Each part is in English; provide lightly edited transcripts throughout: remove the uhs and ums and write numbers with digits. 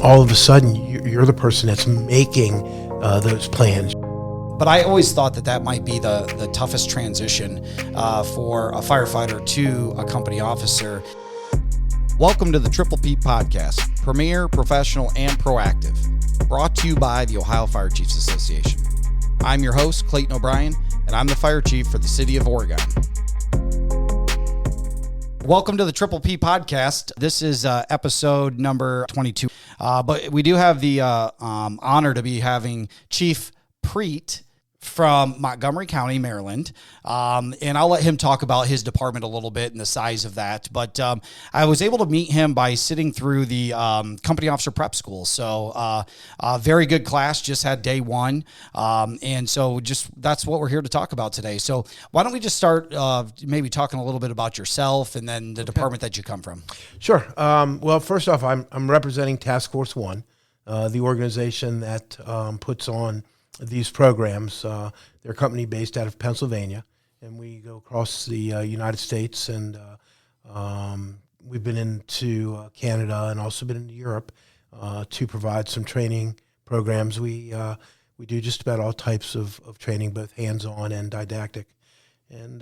all of a sudden you're the person that's making those plans. But I always thought that might be the toughest transition for a firefighter to a company officer. Welcome to the Triple P Podcast, premier, professional, and proactive, brought to you by the Ohio Fire Chiefs Association. I'm your host, Clayton O'Brien, and I'm the fire chief for the city of Oregon. Welcome to the Triple P Podcast. This is episode number 22. But we do have the honor to be having Chief Prete from Montgomery County, Maryland. And I'll let him talk about his department a little bit and the size of that. But I was able to meet him by sitting through the company officer prep school. So a very good class, just had day one. And so that's what we're here to talk about today. So why don't we just start maybe talking a little bit about yourself and then the department that you come from. Sure. Well, first off, I'm representing Task Force One, the organization that puts on these programs. They're a company based out of Pennsylvania, and we go across the United States, and we've been into Canada and also been into Europe to provide some training programs. We do just about all types of training, both hands-on and didactic. And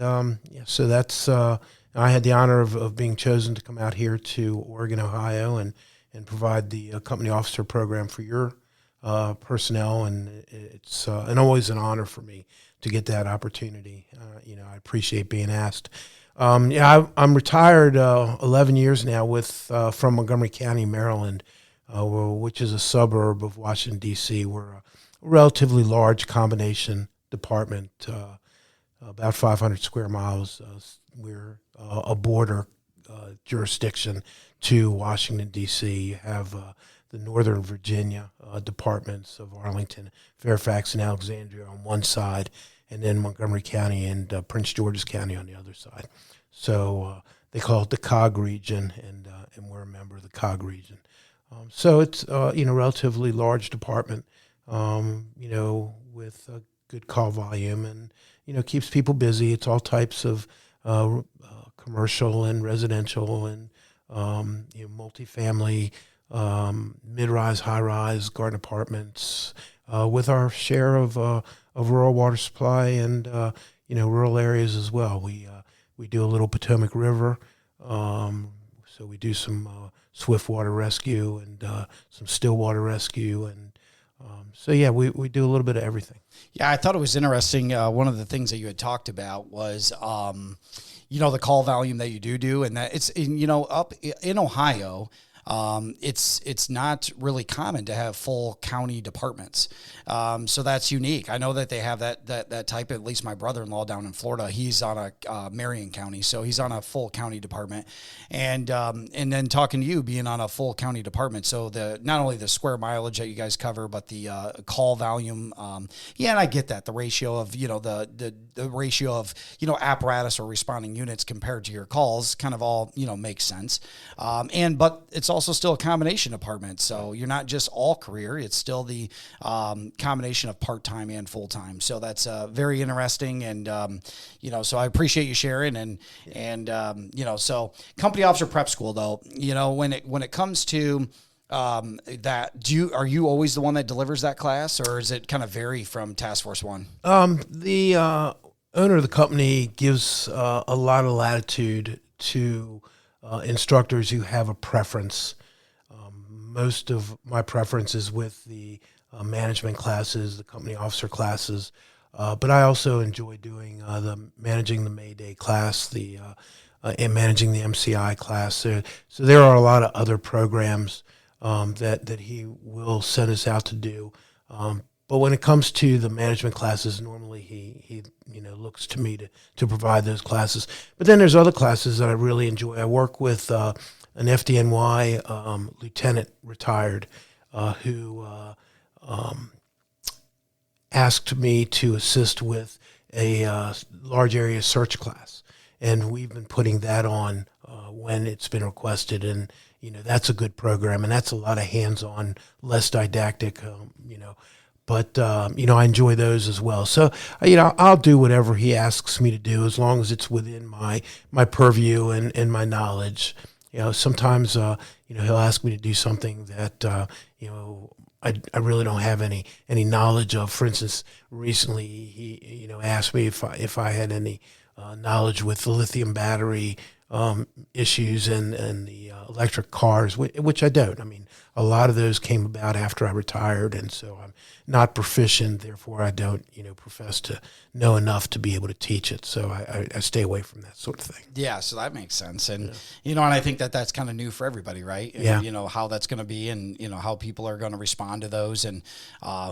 so that's I had the honor of being chosen to come out here to Oregon, Ohio, and provide the company officer program for your personnel, and it's always an honor for me to get that opportunity. I appreciate being asked. I'm retired 11 years now from Montgomery County, Maryland, which is a suburb of Washington, D.C. We're a relatively large combination department, about 500 square miles. We're a border jurisdiction to Washington, D.C. You have the Northern Virginia departments of Arlington, Fairfax, and Alexandria on one side, and then Montgomery County and Prince George's County on the other side. So they call it the COG region, and we're a member of the COG region. So it's relatively large department, with a good call volume, and keeps people busy. It's all types of commercial and residential and multifamily. Mid-rise, high-rise, garden apartments, with our share of rural water supply and rural areas as well. We do a little Potomac River, so we do some swift water rescue and some still water rescue, and we do a little bit of everything. Yeah, I thought it was interesting. One of the things that you had talked about was the call volume that you do, and that it's up in Ohio. It's not really common to have full county departments. So that's unique. I know that they have that type, at least my brother-in-law down in Florida, he's on a Marion County. So he's on a full county department, and then talking to you being on a full county department. So not only the square mileage that you guys cover, but the call volume. And I get that the ratio of, the ratio of, apparatus or responding units compared to your calls kind of all, makes sense. But it's also still a combination department. So you're not just all career, it's still the combination of part-time and full-time. So that's very interesting. And, so I appreciate you sharing so company officer prep school though, when it comes to that, are you always the one that delivers that class, or is it kind of vary from Task Force One? The owner of the company gives a lot of latitude to instructors who have a preference. Most of my preference is with the management classes, the company officer classes, but I also enjoy doing managing the May Day class, and managing the MCI class. So there are a lot of other programs that he will send us out to do. But when it comes to the management classes, normally he looks to me to provide those classes. But then there's other classes that I really enjoy. I work with an FDNY lieutenant retired who asked me to assist with a large area search class, and we've been putting that on when it's been requested, and that's a good program, and that's a lot of hands-on, less didactic, but I enjoy those as well. So I'll do whatever he asks me to do as long as it's within my purview and my knowledge. sometimes he'll ask me to do something that I really don't have any knowledge of. For instance, recently he asked me if I had any knowledge with the lithium battery issues and the electric cars, which I don't. I mean, a lot of those came about after I retired, and so I'm not proficient. Therefore, I don't profess to know enough to be able to teach it. So I stay away from that sort of thing. Yeah, so that makes sense. And, and I think that's kind of new for everybody, right? And, yeah. How that's going to be and, how people are going to respond to those and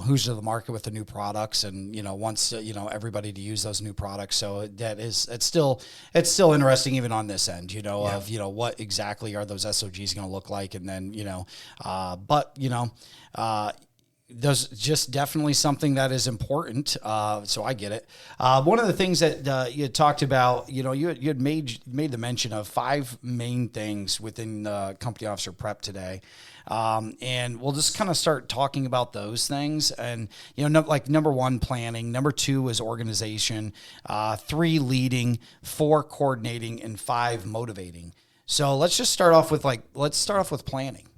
who's to the market with the new products and, once, everybody to use those new products. So it's still interesting even on this end, of, what exactly are those SOGs going to look like? And then, there's just definitely something that is important. So I get it. One of the things that you talked about, you had made the mention of 5 main things within the company officer prep today. And we'll just kind of start talking about those things. And, like number 1, planning. Number 2 is organization. 3, leading. 4, coordinating. And 5, motivating. So let's just start off with planning.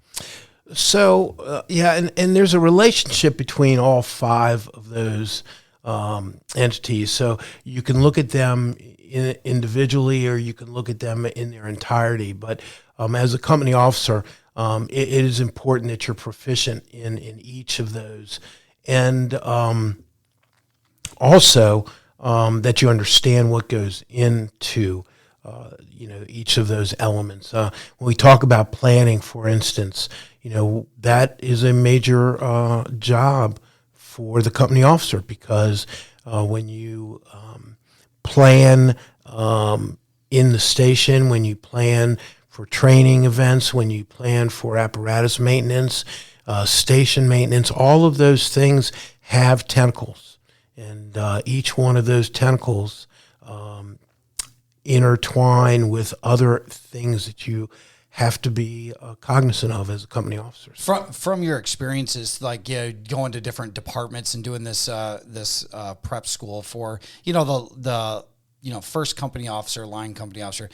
So, and there's a relationship between all 5 of those entities. So you can look at them individually or you can look at them in their entirety. But as a company officer, it is important that you're proficient in each of those. And also that you understand what goes into each of those elements. When we talk about planning, for instance, that is a major job for the company officer because when you plan in the station, when you plan for training events, when you plan for apparatus maintenance, station maintenance, all of those things have tentacles. And each one of those tentacles intertwine with other things that you have to be cognizant of as a company officer. From your experiences, like going to different departments and doing this prep school for the first company officer, line company officer,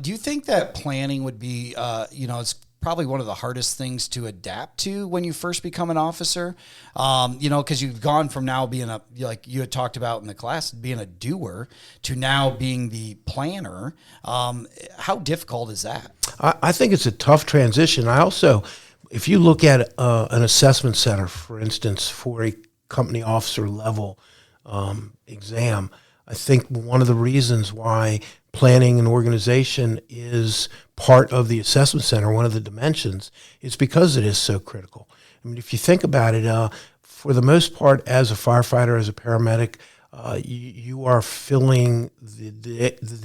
do you think that planning would be it's probably one of the hardest things to adapt to when you first become an officer, because you've gone from now being like you had talked about in the class, being a doer to now being the planner. How difficult is that? I think it's a tough transition. I also, if you look at an assessment center, for instance, for a company officer level exam, I think one of the reasons why planning and organization is part of the assessment center, one of the dimensions, is because it is so critical. I mean, if you think about it, for the most part, as a firefighter, as a paramedic, you are filling the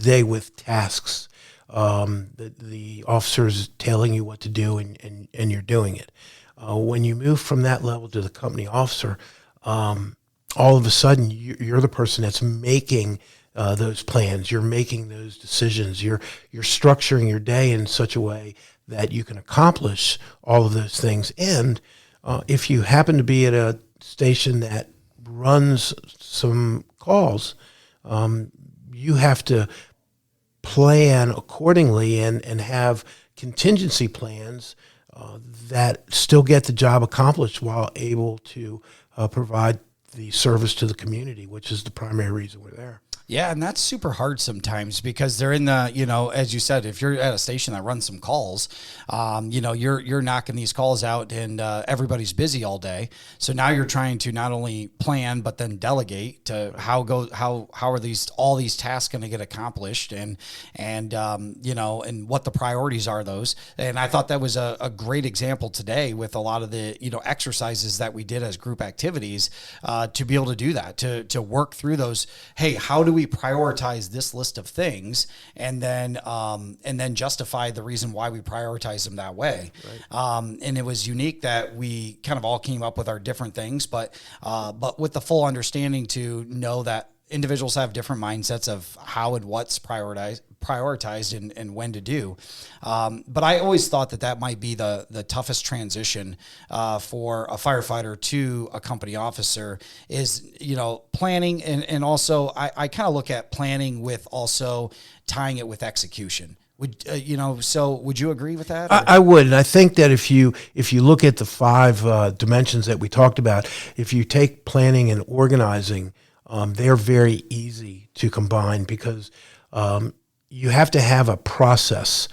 day with tasks. The officers telling you what to do, and you're doing it. When you move from that level to the company officer, all of a sudden you're the person that's making those plans. You're making those decisions. You're structuring your day in such a way that you can accomplish all of those things. And if you happen to be at a station that runs some calls, you have to plan accordingly and have contingency plans that still get the job accomplished while able to provide the service to the community, which is the primary reason we're there. Yeah, and that's super hard sometimes because they're in the, as you said, if you're at a station that runs some calls, you're knocking these calls out and everybody's busy all day. So now you're trying to not only plan but then delegate to how are all these tasks going to get accomplished and what the priorities are those. And I thought that was a great example today with a lot of the exercises that we did as group activities to be able to do that, to work through those. Hey, how do we prioritize this list of things and then justify the reason why we prioritize them that way. Right. And it was unique that we kind of all came up with our different things, but with the full understanding to know that individuals have different mindsets of how and what's prioritized and when to do. But I always thought that might be the toughest transition for a firefighter to a company officer is, planning. And also I kind of look at planning with also tying it with execution. Would So would you agree with that? I would, and I think that if you look at the 5 dimensions that we talked about, if you take planning and organizing, they're very easy to combine because you have to have a process.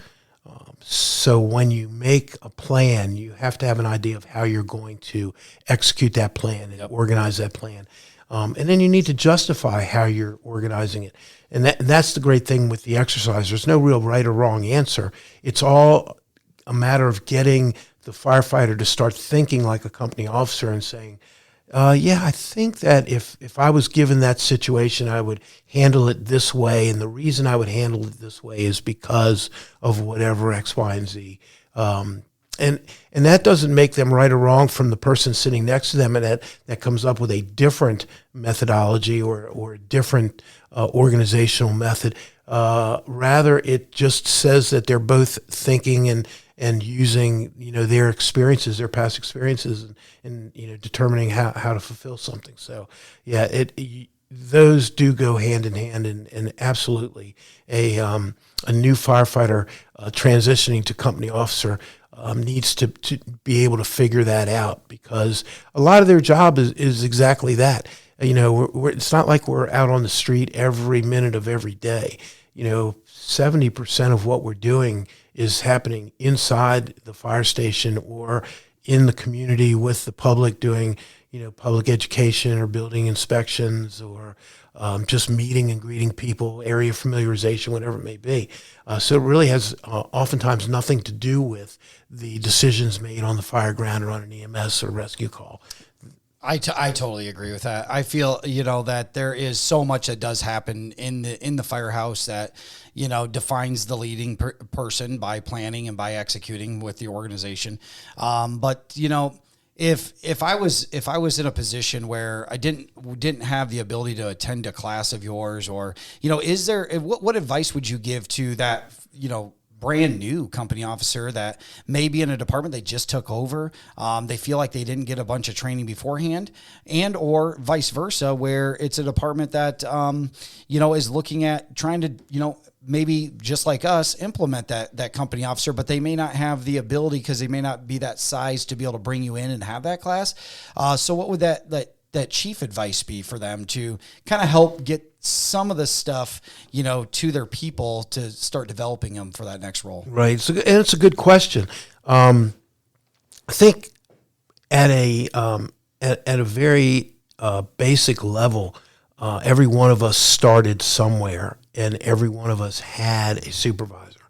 So when you make a plan, you have to have an idea of how you're going to execute that plan and organize that plan. And then you need to justify how you're organizing it. And that's the great thing with the exercise. There's no real right or wrong answer. It's all a matter of getting the firefighter to start thinking like a company officer and saying, yeah, I think that if I was given that situation, I would handle it this way. And the reason I would handle it this way is because of whatever X, Y, and Z. And that doesn't make them right or wrong from the person sitting next to them, and that comes up with a different methodology or a different organizational method. Rather, it just says that they're both thinking and using their experiences, their past experiences, and determining how to fulfill something. So yeah, those do go hand in hand, and absolutely a new firefighter transitioning to company officer needs to be able to figure that out, because a lot of their job is exactly that. It's not like we're out on the street every minute of every day. 70% of what we're doing is happening inside the fire station or in the community with the public, doing public education or building inspections or just meeting and greeting people, area familiarization, whatever it may be. So it really has oftentimes nothing to do with the decisions made on the fire ground or on an EMS or rescue call. I totally agree with that. I feel, that there is so much that does happen in the firehouse that, defines the leading person by planning and by executing with the organization. But if I was in a position where I didn't have the ability to attend a class of yours, or, is there, what advice would you give to that, brand new company officer that may be in a department they just took over? They feel like they didn't get a bunch of training beforehand, and or vice versa, where it's a department that, is looking at trying to, maybe just like us, implement that company officer, but they may not have the ability because they may not be that size to be able to bring you in and have that class. So what would that chief advice be for them to kind of help get some of the stuff, to their people to start developing them for that next role? Right. And it's a good question. I think at a very basic level, every one of us started somewhere, and every one of us had a supervisor.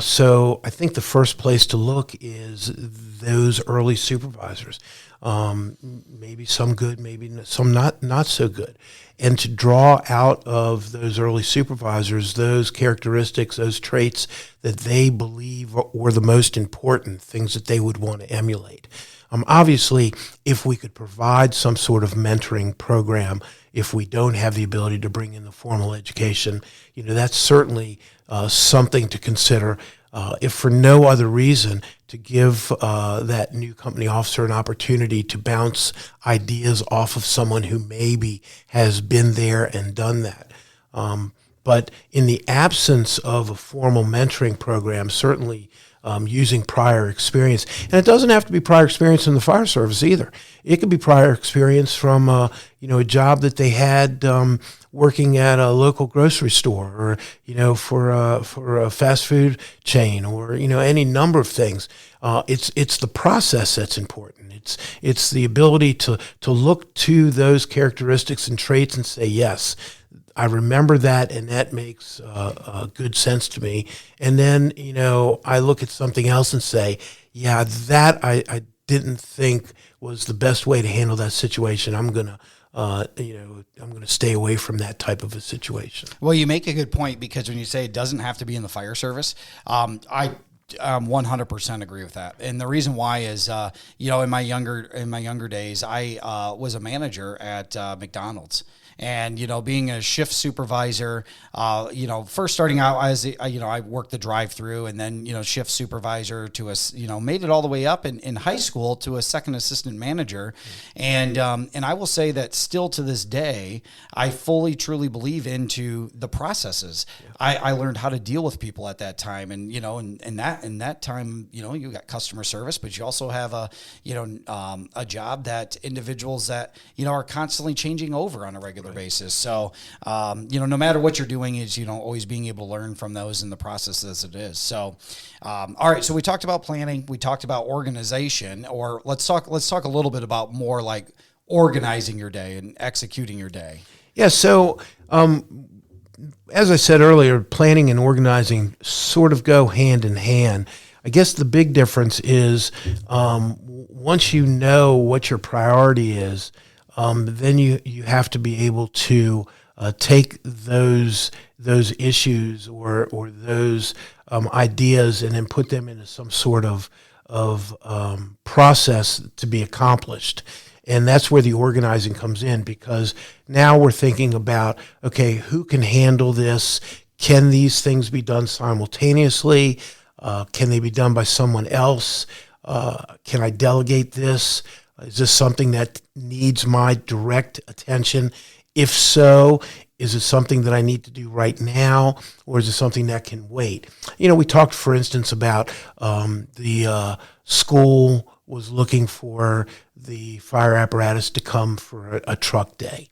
So I think the first place to look is those early supervisors. Maybe some good, maybe some not so good. And to draw out of those early supervisors those characteristics, those traits that they believe were the most important, things that they would want to emulate. Obviously, if we could provide some sort of mentoring program, if we don't have the ability to bring in the formal education, that's certainly something to consider. If for no other reason, to give that new company officer an opportunity to bounce ideas off of someone who maybe has been there and done that. But in the absence of a formal mentoring program, certainly using prior experience, and it doesn't have to be prior experience in the fire service either. It could be prior experience from a job that they had working at a local grocery store, or for a fast food chain, or any number of things. It's the process that's important. It's the ability to look to those characteristics and traits and say, yes, I remember that, and that makes good sense to me. And then, I look at something else and say, yeah, that I didn't think was the best way to handle that situation. I'm gonna stay away from that type of a situation. Well, you make a good point, because when you say it doesn't have to be in the fire service, I 100% agree with that. And the reason why is, in my younger days, I was a manager at McDonald's. And, being a shift supervisor, first starting out as, I worked the drive-through, and then, shift supervisor to made it all the way up in high school to a second assistant manager. And I will say that still to this day, I fully, truly believe into the processes. I learned how to deal with people at that time. And, in that time, you got customer service, but you also have a job that individuals that, are constantly changing over on a regular basis. So, no matter what you're doing is, always being able to learn from those in the process as it is. So, all right. So we talked about planning, we talked about organization, or let's talk a little bit about more like organizing your day and executing your day. Yeah. So, as I said earlier, planning and organizing sort of go hand in hand. I guess the big difference is once you know what your priority is, then you have to be able to take those issues or those ideas and then put them into some sort of process to be accomplished. And that's where the organizing comes in, because now we're thinking about, okay, who can handle this? Can these things be done simultaneously? Can they be done by someone else? Can I delegate this? Is this something that needs my direct attention? If so, is it something that I need to do right now, or is it something that can wait? We talked, for instance, about the school was looking for the fire apparatus to come for a truck day.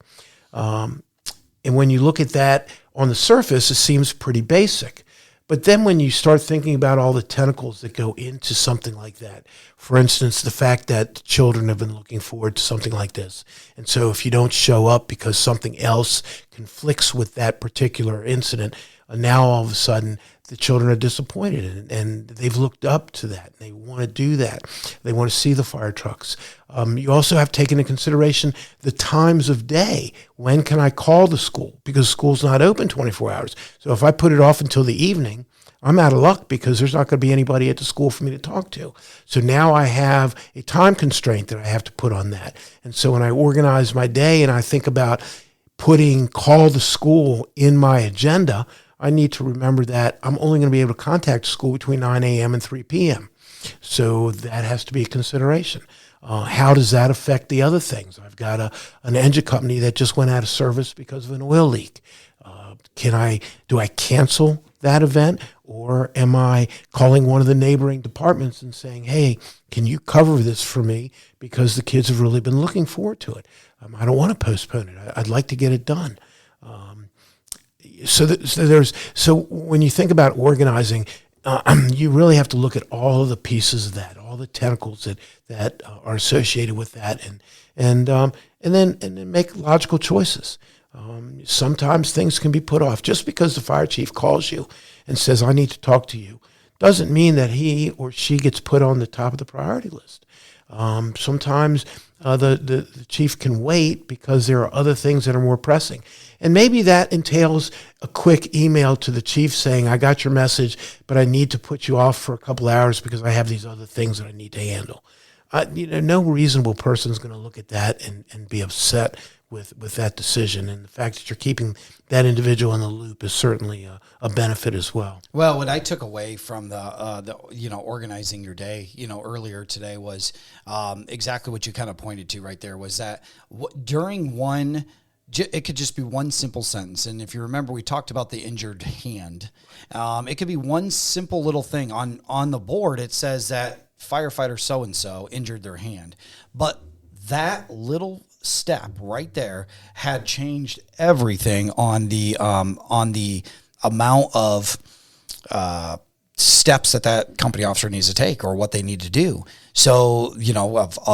And when you look at that on the surface, it seems pretty basic. But then when you start thinking about all the tentacles that go into something like that, for instance, the fact that children have been looking forward to something like this. And so if you don't show up because something else conflicts with that particular incident, now all of a sudden the children are disappointed, and they've looked up to that. They want to do that. They want to see the fire trucks. You also have to take into consideration the times of day. When can I call the school? Because school's not open 24 hours. So if I put it off until the evening, I'm out of luck, because there's not going to be anybody at the school for me to talk to. So now I have a time constraint that I have to put on that. And so when I organize my day and I think about putting call the school in my agenda, I need to remember that I'm only going to be able to contact school between 9 a.m. and 3 p.m. So that has to be a consideration. How does that affect the other things? I've got an engine company that just went out of service because of an oil leak. Do I cancel that event, or am I calling one of the neighboring departments and saying, hey, can you cover this for me, because the kids have really been looking forward to it? I don't want to postpone it. I'd like to get it done. So when you think about organizing, you really have to look at all of the pieces of that, all the tentacles that are associated with that, and then make logical choices. Sometimes things can be put off. Just because the fire chief calls you and says, I need to talk to you, doesn't mean that he or she gets put on the top of the priority list. Sometimes the chief can wait because there are other things that are more pressing. And maybe that entails a quick email to the chief saying, I got your message, but I need to put you off for a couple hours because I have these other things that I need to handle. No reasonable person is going to look at that and be upset with that decision. And the fact that you're keeping that individual in the loop is certainly a benefit as well. Well, what I took away from the organizing your day, earlier today was exactly what you kind of pointed to right there, was that during it could just be one simple sentence. And if you remember, we talked about the injured hand. It could be one simple little thing on the board. It says that firefighter so-and-so injured their hand. But that little step right there had changed everything on the amount of steps that company officer needs to take, or what they need to do. So,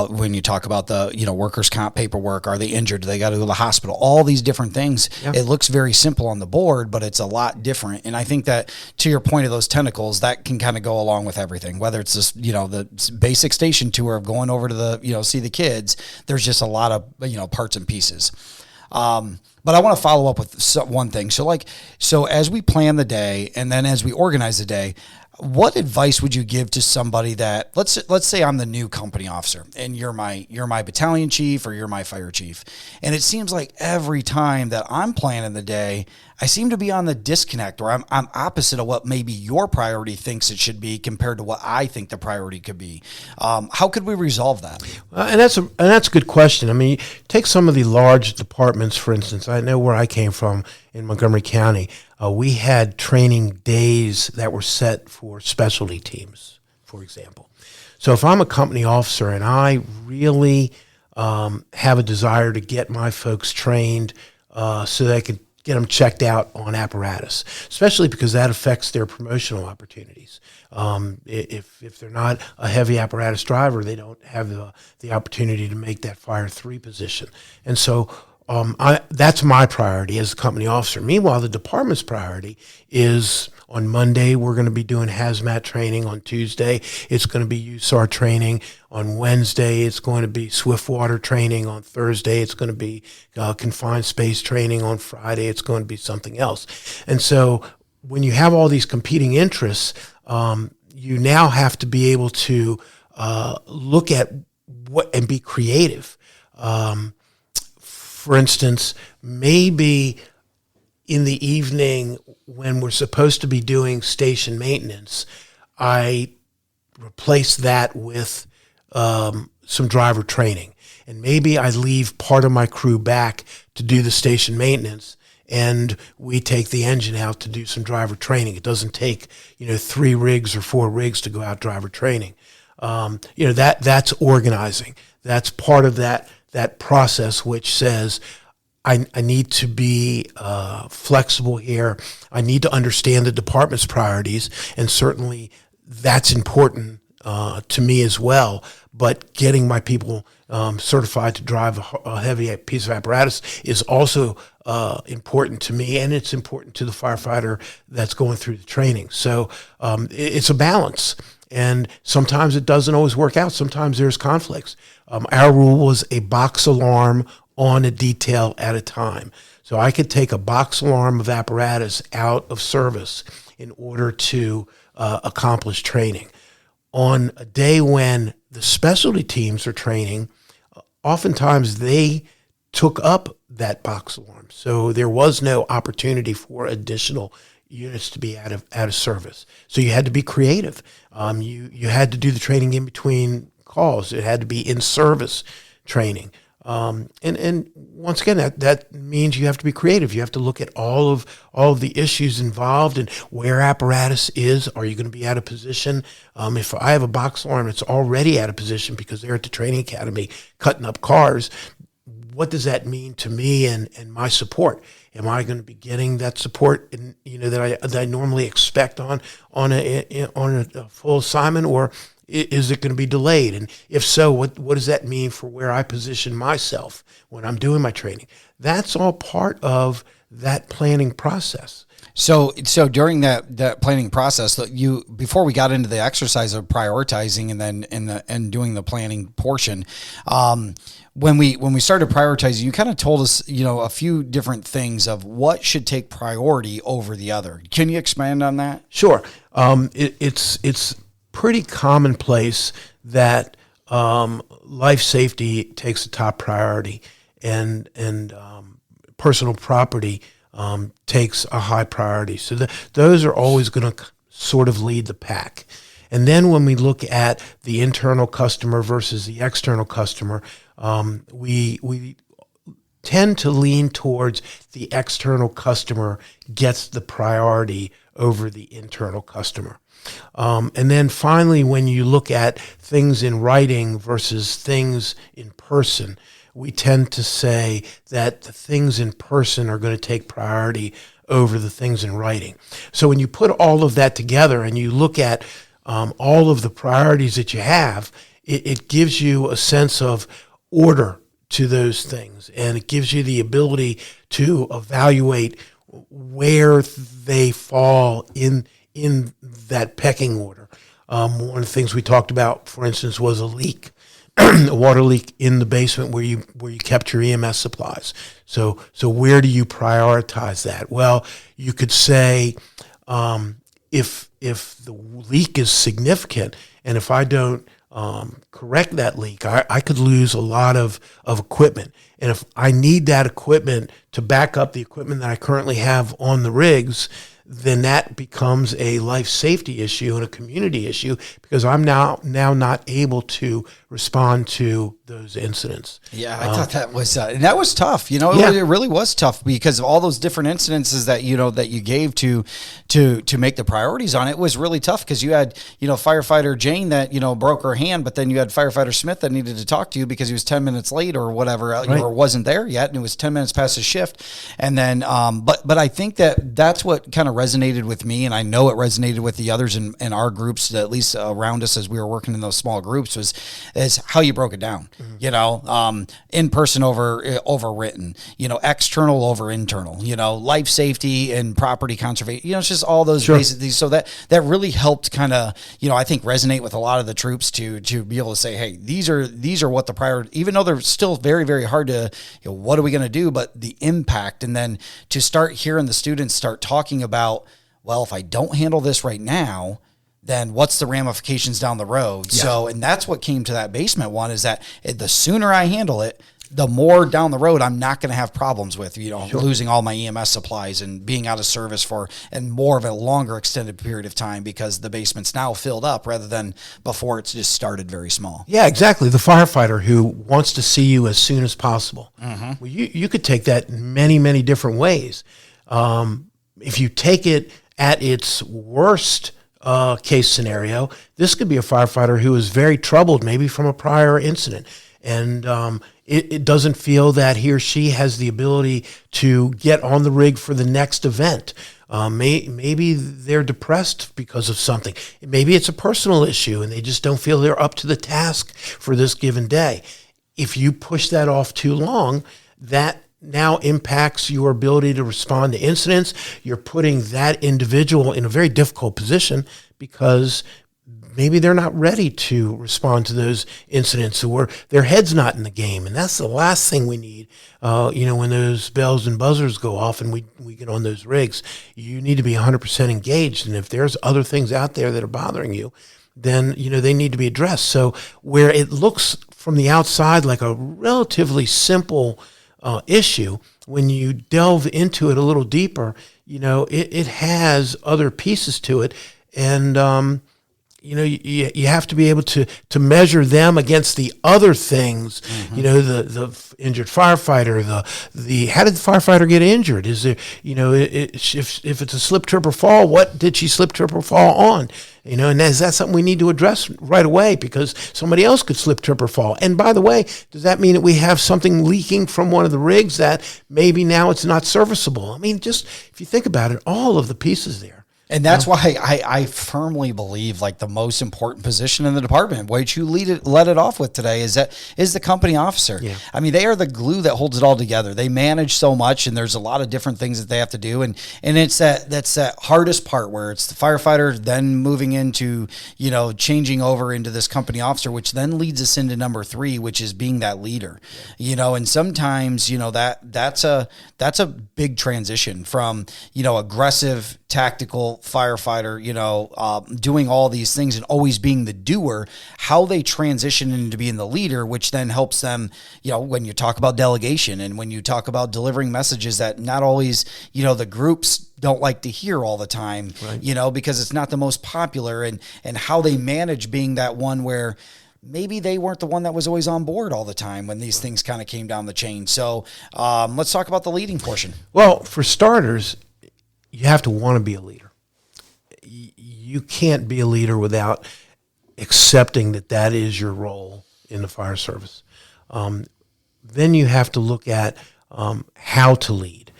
when you talk about the, workers' comp paperwork, are they injured? Do they got to go to the hospital? All these different things. Yeah. It looks very simple on the board, but it's a lot different. And I think that, to your point of those tentacles, that can kind of go along with everything, whether it's this, the basic station tour of going over to the, see the kids. There's just a lot of, parts and pieces. But I want to follow up with one thing. So as we plan the day, and then as we organize the day, what advice would you give to somebody that let's say I'm the new company officer and you're my battalion chief or you're my fire chief, and it seems like every time that I'm planning the day, I seem to be on the disconnect, or I'm opposite of what maybe your priority thinks it should be compared to what I think the priority could be. How could we resolve that? And that's a good question. I mean, take some of the large departments, for instance. I know where I came from in Montgomery County. We had training days that were set for specialty teams, for example. So if I'm a company officer and I really have a desire to get my folks trained so they can get them checked out on apparatus, especially because that affects their promotional opportunities. If they're not a heavy apparatus driver, they don't have the opportunity to make that Fire 3 position. And so that's my priority as a company officer. Meanwhile, the department's priority is on Monday, we're going to be doing hazmat training. On Tuesday, it's going to be USAR training. On Wednesday, it's going to be Swiftwater training. On Thursday, it's going to be confined space training. On Friday, it's going to be something else. And so when you have all these competing interests, you now have to be able to look at what and be creative. For instance, maybe in the evening when we're supposed to be doing station maintenance, I replace that with some driver training. And maybe I leave part of my crew back to do the station maintenance, and we take the engine out to do some driver training. It doesn't take 3 rigs or 4 rigs to go out driver training. That's organizing. That's part of that process, which says I need to be flexible here. I need to understand the department's priorities, and certainly that's important to me as well. But getting my people certified to drive a heavy piece of apparatus is also important to me, and it's important to the firefighter that's going through the training. So it's a balance, and sometimes it doesn't always work out. Sometimes there's conflicts. Our rule was a box alarm on a detail at a time. So I could take a box alarm of apparatus out of service in order to accomplish training. On a day when the specialty teams are training, oftentimes they took up that box alarm. So there was no opportunity for additional units to be out of service. So you had to be creative. You had to do the training in between calls. It had to be in service training. And once again, that means you have to be creative. You have to look at all of the issues involved and where apparatus is. Are you going to be out of position? If I have a box alarm, it's already out of position because they're at the training academy cutting up cars. What does that mean to me and my support? Am I going to be getting that support that I normally expect on a full assignment, or is it going to be delayed? And if so, what does that mean for where I position myself when I'm doing my training? That's all part of that planning process. So during that planning process, before we got into the exercise of prioritizing and then doing the planning portion, when we started prioritizing, you kind of told us a few different things of what should take priority over the other. Can you expand on that? Sure. It's pretty commonplace that life safety takes the top priority, and personal property takes a high priority. So those are always going to sort of lead the pack. And then when we look at the internal customer versus the external customer, we tend to lean towards the external customer gets the priority over the internal customer. And then finally, when you look at things in writing versus things in person, we tend to say that the things in person are going to take priority over the things in writing. So when you put all of that together and you look at all of the priorities that you have, it gives you a sense of order to those things, and it gives you the ability to evaluate where they fall in that pecking order. One of the things we talked about, for instance, was a leak, a water leak in the basement where you kept your EMS supplies. So where do you prioritize that? Well, you could say if the leak is significant, and if I don't correct that leak, I could lose a lot of equipment. And if I need that equipment to back up the equipment that I currently have on the rigs, then that becomes a life safety issue and a community issue, because I'm now not able to respond to those incidents. Yeah, I thought that was and that was tough. You know, Yeah. it really was tough because of all those different incidences that that you gave to make the priorities on it. Was really tough because you had firefighter Jane that broke her hand, but then you had firefighter Smith that needed to talk to you because he was 10 minutes late or whatever, Right. or wasn't there yet, and it was 10 minutes past his shift. And then, but I think that's what kind of resonated with me, and I know it resonated with the others in our groups, at least around us as we were working in those small groups, is how you broke it down. In person over written, external over internal, life safety and property conservation, it's just all those basic things. So that really helped kind of, I think resonate with a lot of the troops to be able to say, hey, these are what the priority, even though they're still very, very hard to, what are we going to do? But the impact, and then to start hearing the students start talking about, well, if I don't handle this right now, then what's the ramifications down the road? Yeah. So, and that's what came to that basement one, is that the sooner I handle it, the more down the road I'm not going to have problems with, losing all my EMS supplies and being out of service and more of a longer extended period of time, because the basement's now filled up rather than before it's just started very small. Yeah, exactly. The firefighter who wants to see you as soon as possible. Mm-hmm. Well, you could take that in many, many different ways. If you take it at its worst case scenario, this could be a firefighter who is very troubled, maybe from a prior incident, and it doesn't feel that he or she has the ability to get on the rig for the next event. Maybe they're depressed because of something. Maybe it's a personal issue and they just don't feel they're up to the task for this given day. If you push that off too long, that now impacts your ability to respond to incidents. You're putting that individual in a very difficult position because maybe they're not ready to respond to those incidents, or their head's not in the game. And that's the last thing we need. When those bells and buzzers go off and we get on those rigs, you need to be 100% engaged. And if there's other things out there that are bothering you, then, they need to be addressed. So where it looks from the outside like a relatively simple issue, when you delve into it a little deeper, it has other pieces to it. And, you have to be able to measure them against the other things. Mm-hmm. The injured firefighter, the how did the firefighter get injured? Is there, if it's a slip, trip, or fall, what did she slip, trip, or fall on? And is that something we need to address right away, because somebody else could slip, trip, or fall? And by the way, does that mean that we have something leaking from one of the rigs that maybe now it's not serviceable? I mean, just if you think about it, all of the pieces there. And that's why I firmly believe, like, the most important position in the department, what you let it off with today, is the company officer. Yeah. I mean, they are the glue that holds it all together. They manage so much, and there's a lot of different things that they have to do. And it's that's that hardest part, where it's the firefighter then moving into, changing over into this company officer, which then leads us into number 3, which is being that leader. Yeah. And sometimes, that's a big transition from, aggressive, tactical firefighter, doing all these things and always being the doer, how they transition into being the leader, which then helps them, when you talk about delegation and when you talk about delivering messages that not always, the groups don't like to hear all the time, right. Because it's not the most popular, and how they manage being that one where maybe they weren't the one that was always on board all the time when these things kind of came down the chain. So let's talk about the leading portion. Well, for starters, you have to want to be a leader. You can't be a leader without accepting that is your role in the fire service. Then you have to look at how to lead,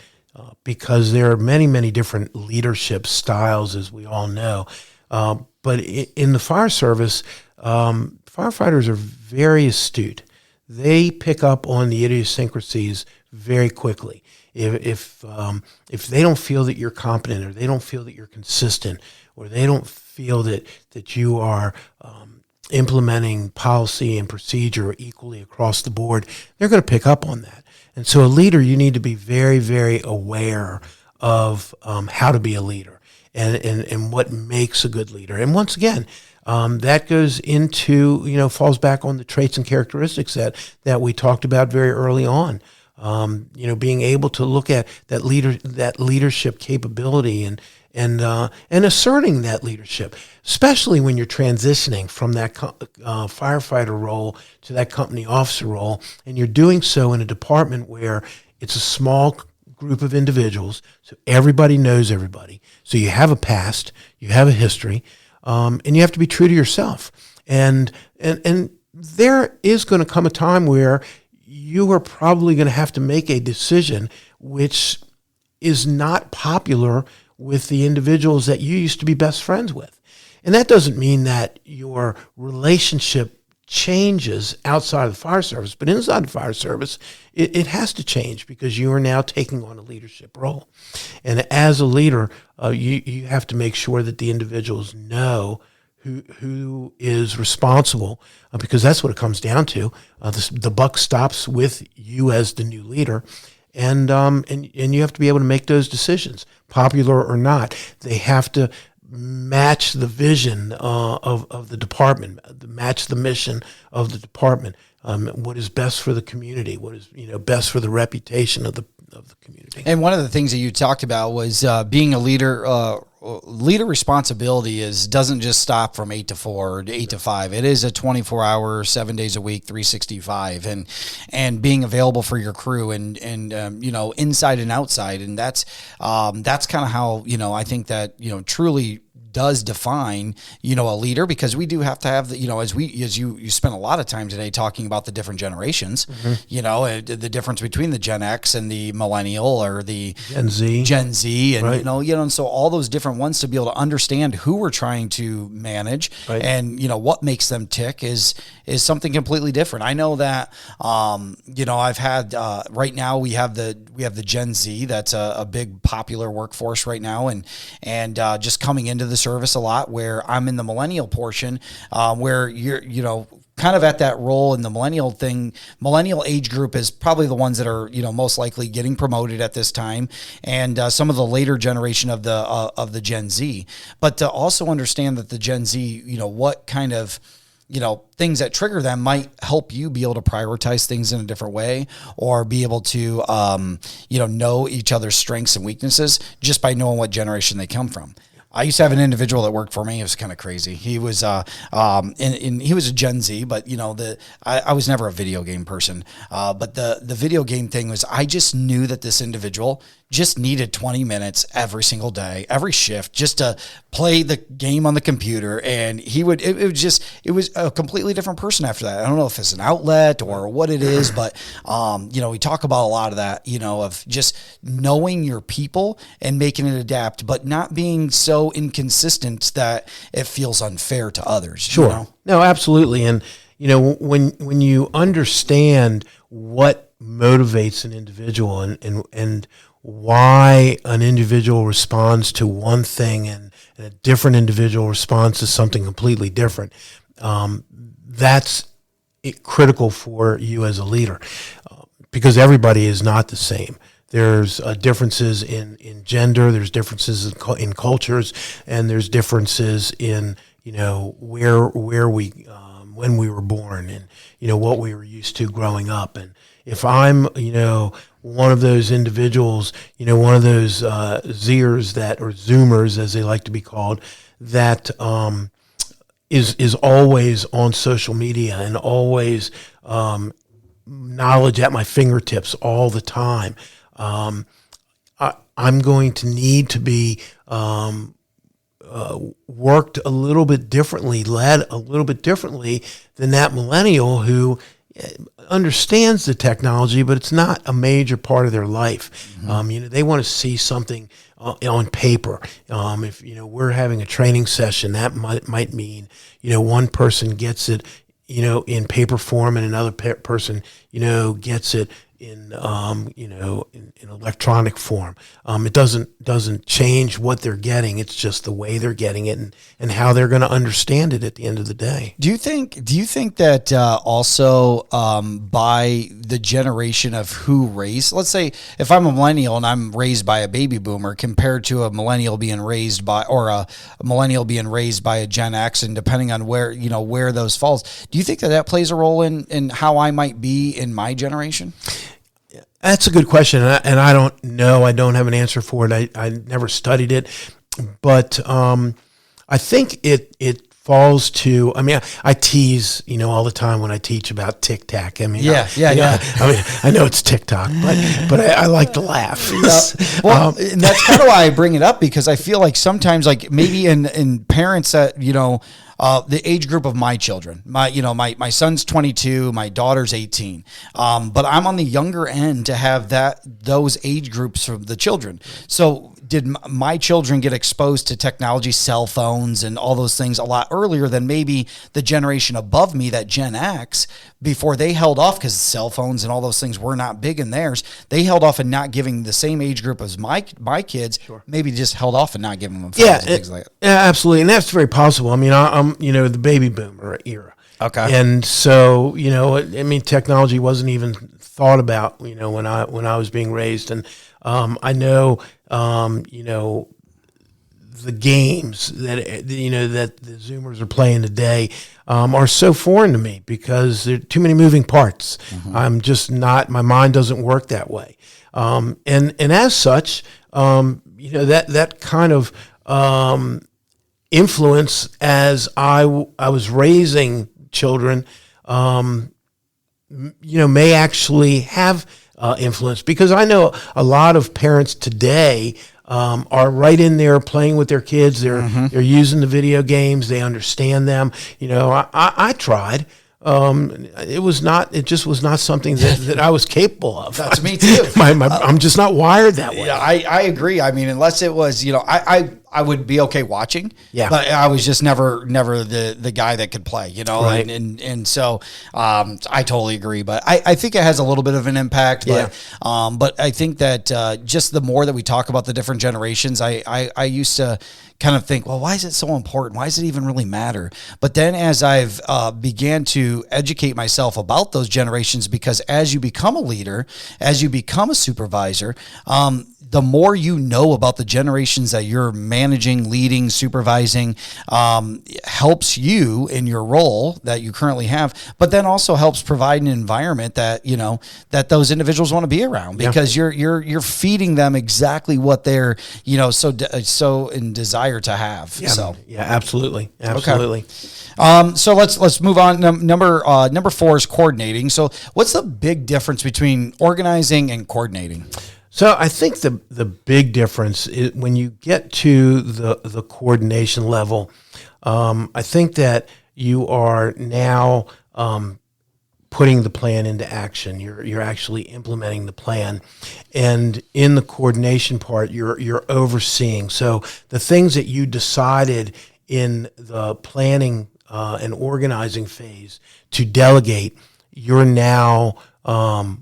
because there are many, many different leadership styles, as we all know. But in the fire service, firefighters are very astute. They pick up on the idiosyncrasies very quickly. If they don't feel that you're competent, or they don't feel that you're consistent, or they don't feel that you are implementing policy and procedure equally across the board, they're going to pick up on that. And so a leader, you need to be very, very aware of how to be a leader. and what makes a good leader. And once again, that goes into, falls back on the traits and characteristics that we talked about very early on. Being able to look at that leadership capability and asserting that leadership, especially when you're transitioning from that firefighter role to that company officer role, and you're doing so in a department where it's a small group of individuals, so everybody knows everybody. So you have a past, you have a history, and you have to be true to yourself. And there is going to come a time where you are probably going to have to make a decision which is not popular with the individuals that you used to be best friends with. And that doesn't mean that your relationship changes outside of the fire service, but inside the fire service, it has to change because you are now taking on a leadership role. And as a leader, you have to make sure that the individuals know who is responsible, because that's what it comes down to. The buck stops with you as the new leader, and you have to be able to make those decisions, popular or not. They have to match the vision of the department, match the mission of the department. What is best for the community? What is best for the reputation of the community? And one of the things that you talked about was being a leader. Leader responsibility doesn't just stop from 8 to 4 or 8 to 5. It is a 24-hour, 7 days a week, 365, and being available for your crew and inside and outside. And that's kind of how I think that truly does define, a leader, because we do have to have as you spent a lot of time today talking about the different generations, the difference between the Gen X and the millennial or the Gen Z, and right. And so all those different ones, to be able to understand who we're trying to manage, right. and what makes them tick is something completely different. I know that I've had right now we have the Gen Z that's a big popular workforce right now, and just coming into the service a lot, where I'm in the millennial portion, where you're kind of at that role in the millennial age group is probably the ones that are most likely getting promoted at this time, and some of the later generation of the Gen Z. But to also understand that the Gen Z, what kind of things that trigger them might help you be able to prioritize things in a different way, or be able to know each other's strengths and weaknesses just by knowing what generation they come from. I used to have an individual that worked for me. It was kind of crazy. He was he was a Gen Z, but I was never a video game person. But the video game thing was, I just knew that this individual just needed 20 minutes every single day, every shift, just to play the game on the computer. And it was a completely different person after that. I don't know if it's an outlet or what it is, but we talk about a lot of that, of just knowing your people and making it adapt, but not being so inconsistent that it feels unfair to others. Sure. No, absolutely. And, when you understand what motivates an individual and why an individual responds to one thing and a different individual responds to something completely different, that's critical for you as a leader, because everybody is not the same. There's differences in gender, there's differences in cultures, and there's differences in where we when we were born, and what we were used to growing up. And if I'm one of those individuals, one of those Zers or Zoomers, as they like to be called, that is always on social media and always knowledge at my fingertips all the time, I'm going to need to be worked a little bit differently, led a little bit differently than that millennial who understands the technology, but it's not a major part of their life. Mm-hmm. They want to see something on paper. If we're having a training session, that might mean one person gets it in paper form, and another person gets it in in electronic form. It doesn't change what they're getting. It's just the way they're getting it and how they're going to understand it at the end of the day. Do you think that also by the generation of who raised, let's say if I'm a millennial and I'm raised by a baby boomer compared to a millennial being raised by, or a millennial being raised by a Gen X, and depending on where those falls, do you think that plays a role in how I might be in my generation? That's a good question, and I don't know. I don't have an answer for it. I never studied it, but I think it falls to. I mean, I tease all the time when I teach about TikTok. I mean, yeah. I mean, I know it's TikTok, but I like to laugh. Well, and that's kind of why I bring it up, because I feel like sometimes, like maybe in parents that the age group of my children, my son's 22, my daughter's 18, but I'm on the younger end to have those age groups for the children. So did my children get exposed to technology, cell phones, and all those things a lot earlier than maybe the generation above me, that Gen X, before they held off, because cell phones and all those things were not big in theirs. They held off and not giving the same age group as my kids. Sure. Maybe just held off and not giving them phones and things like that. Yeah, absolutely, and that's very possible. I mean, I'm the baby boomer era. Okay. And so, I mean, technology wasn't even thought about, when I was being raised. And I know, the games that the Zoomers are playing today are so foreign to me, because there are too many moving parts. Mm-hmm. I'm just not. My mind doesn't work that way. And as such, that kind of influence as I was raising children, may actually have influence, because I know a lot of parents today are right in there playing with their kids. They're using the video games. They understand them. I tried. It just was not something that I was capable of. That's me too. I'm just not wired that way. Yeah, I agree. I mean, unless it was, I would be okay watching. Yeah. But I was just never the guy that could play, Right. And so I totally agree. But I think it has a little bit of an impact. But, but I think that just the more that we talk about the different generations, I used to kind of think, well, why is it so important? Why does it even really matter? But then as I've began to educate myself about those generations, because as you become a leader, as you become a supervisor, the more you know about the generations that you're managing, leading, supervising, helps you in your role that you currently have, but then also helps provide an environment that, that those individuals want to be around, because you're feeding them exactly what they're, so in desire to have. Yeah. So yeah, absolutely. Okay. So let's move on. Number 4 is coordinating. So what's the big difference between organizing and coordinating? So I think the big difference is when you get to the coordination level. I think that you are now putting the plan into action. You're actually implementing the plan, and in the coordination part, you're overseeing. So the things that you decided in the planning and organizing phase to delegate, you're now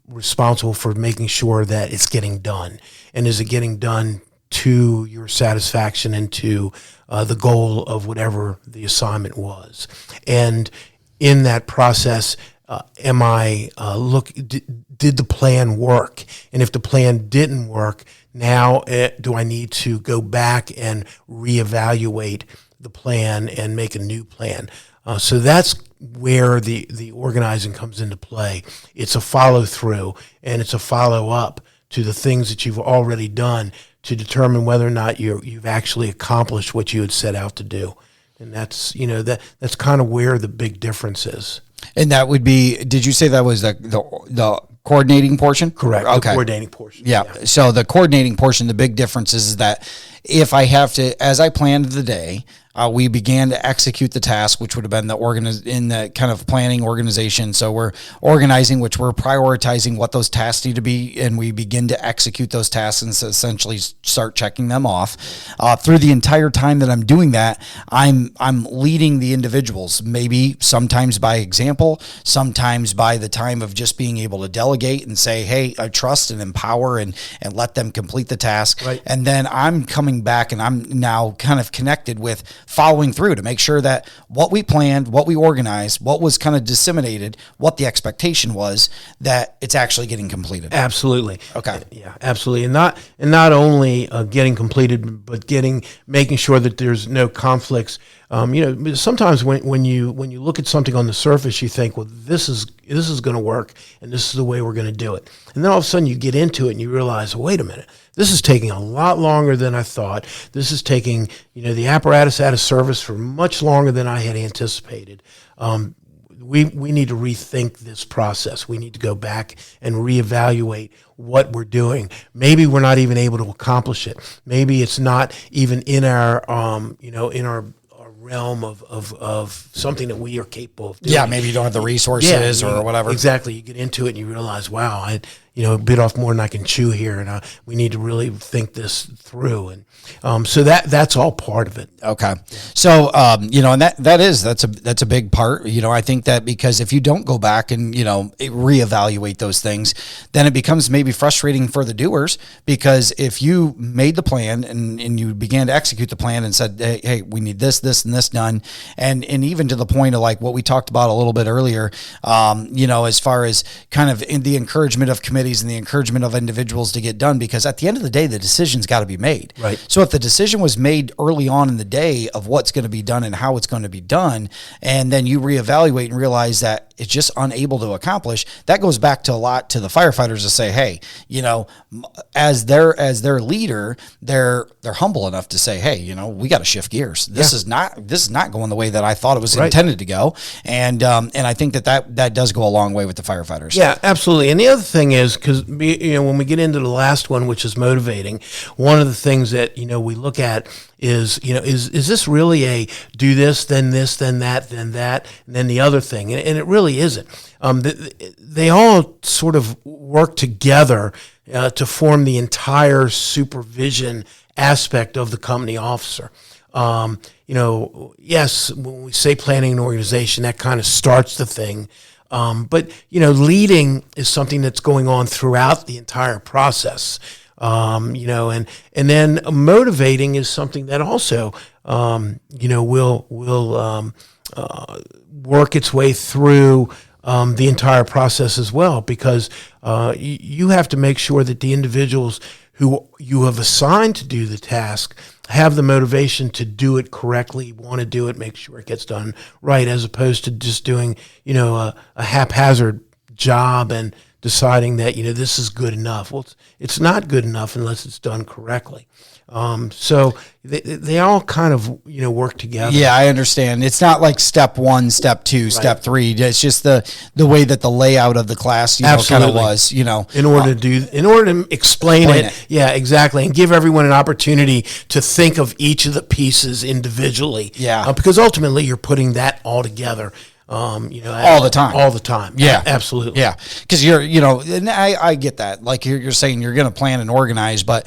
responsible for making sure that it's getting done. And is it getting done to your satisfaction and to the goal of whatever the assignment was? And in that process, did the plan work? And if the plan didn't work, now do I need to go back and reevaluate the plan and make a new plan? So that's where the organizing comes into play. It's a follow through, and it's a follow up to the things that you've already done to determine whether or not you've actually accomplished what you had set out to do. And that's that's kind of where the big difference is. And that would be, did you say that was the coordinating portion? Correct. Okay. The coordinating portion. Yeah. So the coordinating portion, the big difference is that if I have to, as I planned the day, we began to execute the task, which would have been in the kind of planning organization. So we're organizing, which we're prioritizing what those tasks need to be, and we begin to execute those tasks and essentially start checking them off. Through the entire time that I'm doing that, I'm leading the individuals, maybe sometimes by example, sometimes by the time of just being able to delegate and say, hey, I trust and empower and let them complete the task. Right. And then I'm coming back and I'm now kind of connected with following through to make sure that what we planned, what we organized, what was kind of disseminated, what the expectation was, that it's actually getting completed. Absolutely. Okay. Yeah, absolutely. And not only getting completed, but making sure that there's no conflicts. Sometimes when you look at something on the surface, you think, well, this is going to work, and this is the way we're going to do it. And then all of a sudden you get into it and you realize, wait a minute, this is taking a lot longer than I thought. This is taking, the apparatus out of service for much longer than I had anticipated. We need to rethink this process. We need to go back and reevaluate what we're doing. Maybe we're not even able to accomplish it. Maybe it's not even in our, in our realm of something that we are capable of doing. Yeah, maybe you don't have the resources or whatever. Exactly. You get into it and you realize, wow, I bit off more than I can chew here, and we need to really think this through. And so that's all part of it. Okay. So, and that's a big part. I think that because if you don't go back and, reevaluate those things, then it becomes maybe frustrating for the doers, because if you made the plan and you began to execute the plan and said, hey, we need this, and this done. And even to the point of like what we talked about a little bit earlier, as far as kind of in the encouragement of committees and the encouragement of individuals to get done, because at the end of the day, the decision's got to be made. Right. So if the decision was made early on in the day of what's going to be done and how it's going to be done, and then you reevaluate and realize that it's just unable to accomplish, that goes back to a lot to the firefighters to say, hey, as their leader, they're humble enough to say, hey, we got to shift gears. This is not going the way that I thought it was intended to go. And I think that does go a long way with the firefighters. Yeah, absolutely. And the other thing is, because when we get into the last one, which is motivating, one of the things that we look at is this really a do this, then that, then that, and then the other thing, and it really isn't. They all sort of work together to form the entire supervision aspect of the company officer. Yes, when we say planning and organization, that kind of starts the thing. But leading is something that's going on throughout the entire process. And then motivating is something that also, will work its way through the entire process as well, because you have to make sure that the individuals who you have assigned to do the task have the motivation to do it correctly, want to do it, make sure it gets done right, as opposed to just doing, a haphazard job and deciding that, this is good enough. Well, it's not good enough unless it's done correctly. So they all kind of, work together. Yeah, I understand. It's not like step 1, step 2, right, step 3. It's just the way that the layout of the class, kind of was, In order to explain it. Yeah, exactly. And give everyone an opportunity to think of each of the pieces individually. Yeah. Because ultimately you're putting that all together. All the time. Yeah, absolutely. Yeah. Cause and I get that. Like you're saying you're going to plan and organize, but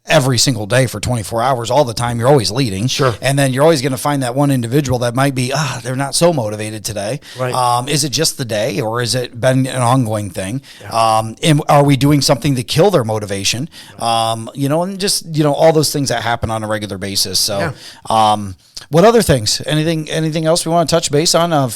every single day for 24 hours, all the time, you're always leading. Sure. And then you're always going to find that one individual that might be, they're not so motivated today. Right. Is it just the day, or has it been an ongoing thing? Yeah. And are we doing something to kill their motivation? Right. And just, all those things that happen on a regular basis. So, yeah. What other things? Anything else we want to touch base on? There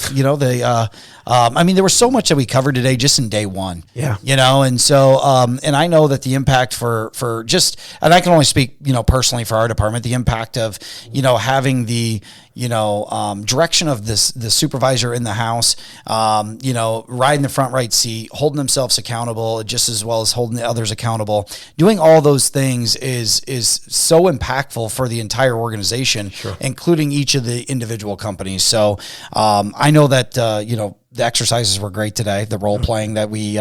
was so much that we covered today just in day one. Yeah. And so, and I know that the impact for just, and I can only speak, personally for our department, the impact of, having the, direction of the supervisor in the house, riding the front right seat, holding themselves accountable just as well as holding the others accountable. Doing all those things is so impactful for the entire organization, sure, including each of the individual companies. So I know that, the exercises were great today. The role playing that we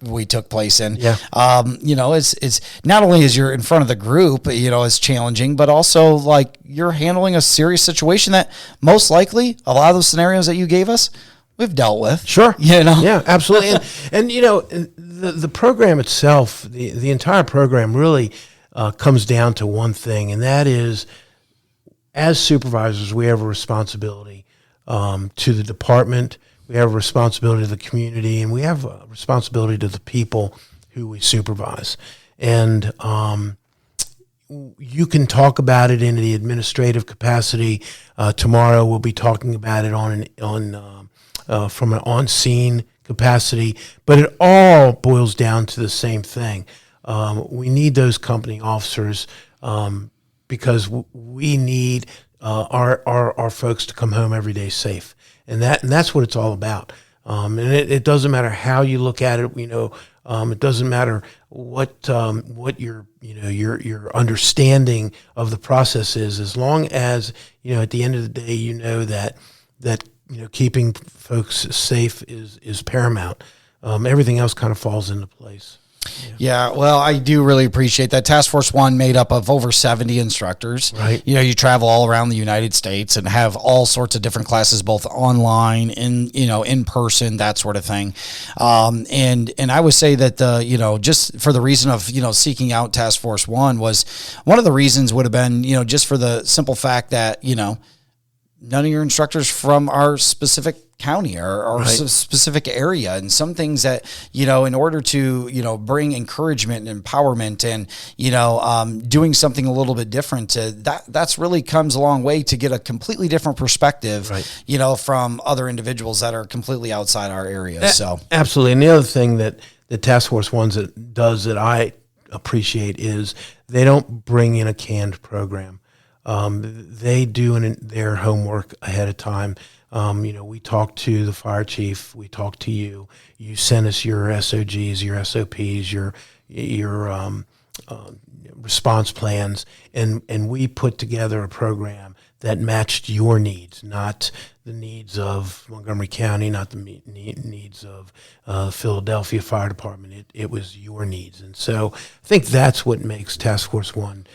we took place in. Yeah. It's not only as you're in front of the group, is challenging, but also like you're handling a serious situation that most likely a lot of those scenarios that you gave us, we've dealt with. Sure. Yeah, absolutely. and the program itself, the entire program really comes down to one thing, and that is, as supervisors, we have a responsibility to the department, we have a responsibility to the community, and we have a responsibility to the people who we supervise. And you can talk about it in the administrative capacity. Tomorrow we'll be talking about it from an on-scene capacity, but it all boils down to the same thing. We need those company officers because we need our folks to come home every day safe, and that's what it's all about. And it doesn't matter how you look at it. It doesn't matter what your understanding of the process is, as long as at the end of the day that keeping folks safe is paramount. Everything else kind of falls into place. Yeah, well, I do really appreciate that. Task Force 1 made up of over 70 instructors. Right. You travel all around the United States and have all sorts of different classes, both online and, in person, that sort of thing. And I would say that, just for the reason of, seeking out Task Force 1 was one of the reasons would have been, just for the simple fact that, none of your instructors from our specific county or Right. specific area, and some things that in order to bring encouragement and empowerment and doing something a little bit different, that's really comes a long way to get a completely different perspective, Right. from other individuals that are completely outside our area. So absolutely. And the other thing that the Task Force Ones does that I appreciate is they don't bring in a canned program. They do their homework ahead of time. We talk to the fire chief, we talk to you. You send us your SOGs, your SOPs, your response plans, and we put together a program that matched your needs, not the needs of Montgomery County, not the needs of Philadelphia Fire Department. It was your needs. And so I think that's what makes Task Force 1,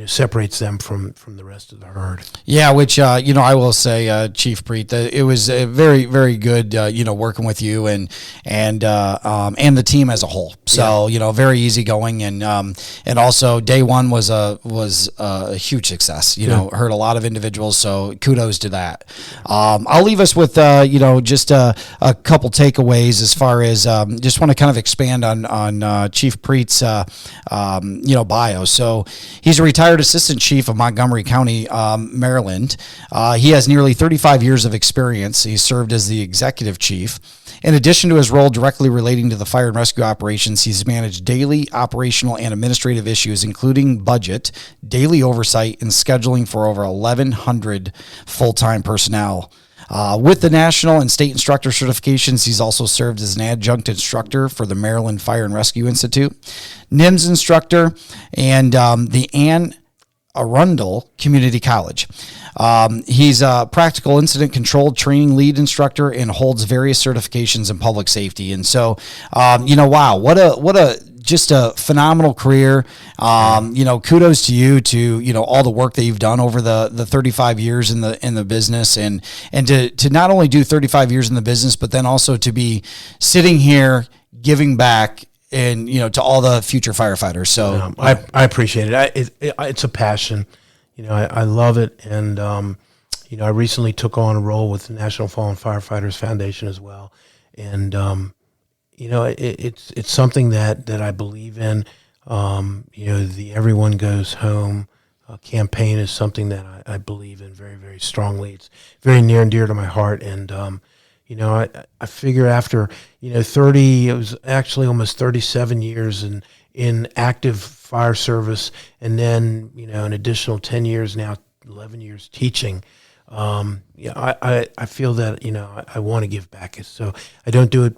separates them from the rest of the herd. Yeah, which, I will say, Chief Prete, that it was very, very good, working with you and the team as a whole. So, very easygoing. And also day one was a huge success, heard a lot of individuals. So kudos to that. I'll leave us with, just a couple takeaways as far as, just want to kind of expand on Chief Prete's, bio. So he's a retired assistant chief of Montgomery County, Maryland. He has nearly 35 years of experience. He served as the executive chief. In addition to his role directly relating to the fire and rescue operations, he's managed daily operational and administrative issues, including budget, daily oversight, and scheduling for over 1,100 full-time personnel. With the national and state instructor certifications, he's also served as an adjunct instructor for the Maryland Fire and Rescue Institute, NIMS Instructor, and the Arundel Community College. He's a practical incident control training lead instructor and holds various certifications in public safety. And so, wow, what a just a phenomenal career. Kudos to you to, all the work that you've done over the 35 years in the business, and to not only do 35 years in the business, but then also to be sitting here giving back and, to all the future firefighters. So I appreciate it. It's a passion. I love it. And, I recently took on a role with the National Fallen Firefighters Foundation as well. And, it's something that I believe in. The Everyone Goes Home campaign is something that I believe in very, very strongly. It's very near and dear to my heart. And, I figure after, it was actually almost 37 years in active fire service, and then, an additional 10 years now, 11 years teaching. I feel that, I want to give back. So I don't do it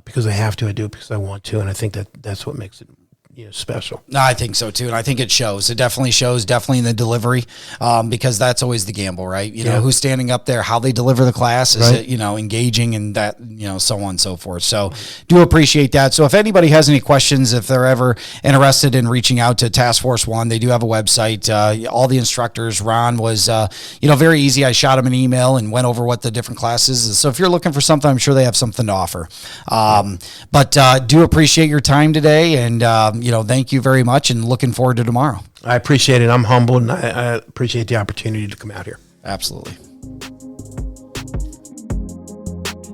because I have to. I do it because I want to. And I think that's what makes it special. No, I think so too, and I think it shows. It definitely shows, definitely in the delivery, because that's always the gamble, right? You know, who's standing up there, how they deliver the class, is it engaging, and that so on and so forth. So, do appreciate that. So, if anybody has any questions, if they're ever interested in reaching out to Task Force One, they do have a website. All the instructors, Ron was very easy. I shot him an email and went over what the different classes is. So, if you're looking for something, I'm sure they have something to offer. But do appreciate your time today, and thank you very much, and looking forward to tomorrow. I appreciate it. I'm humbled, and I appreciate the opportunity to come out here. Absolutely.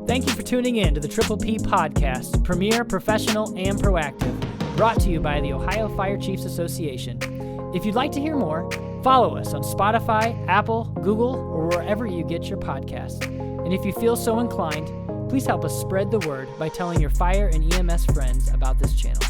Thank you for tuning in to the Triple P Podcast, Premier, Professional, and Proactive, brought to you by the Ohio Fire Chiefs Association. If you'd like to hear more, follow us on Spotify, Apple, Google, or wherever you get your podcasts. And if you feel so inclined, please help us spread the word by telling your fire and EMS friends about this channel.